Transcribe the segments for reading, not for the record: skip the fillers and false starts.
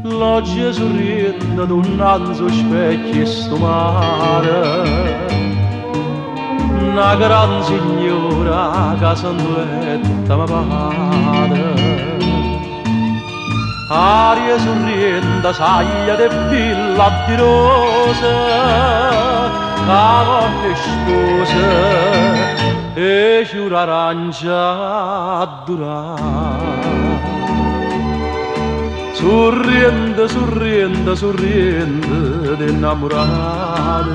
L'oggi sorride donanzo specchio e sto mare, una gran signora che sanduetta mi pare. Aria sorrende, saglia de villa di rose, cavone sposa e giura arancia a durare. Sorriende, sorriende, sorriende d'innamorate,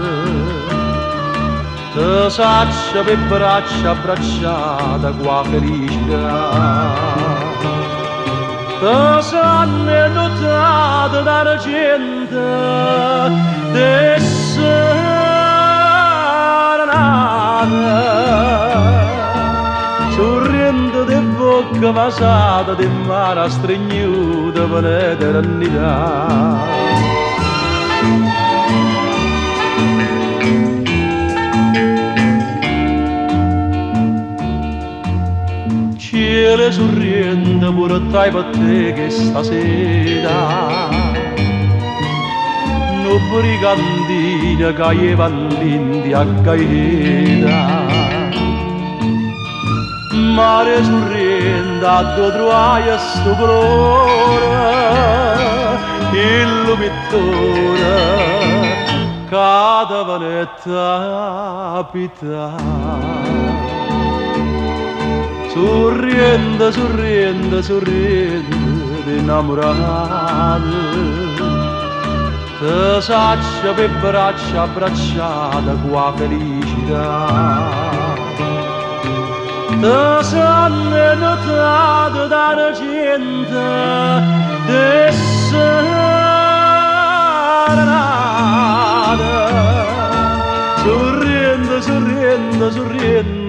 te saccia per braccia abbracciata qua felicità. Te sanno notate dalla gente de serenate, sorriendo di bocca vasata di mare stregnuta per l'eternità. Cielo sorriente pure tra i te che stasera no brigantina che gli vallindi a caeta. Mare sorriente a due troie sto colore il pittore cada vanetta pità. Sorriende, sorriende, sorriende d'innamorate, te saccia per braccia abbracciata qua felicità. Te sanno notate dalla gente de serenate, sorriende, sorriende, sorriende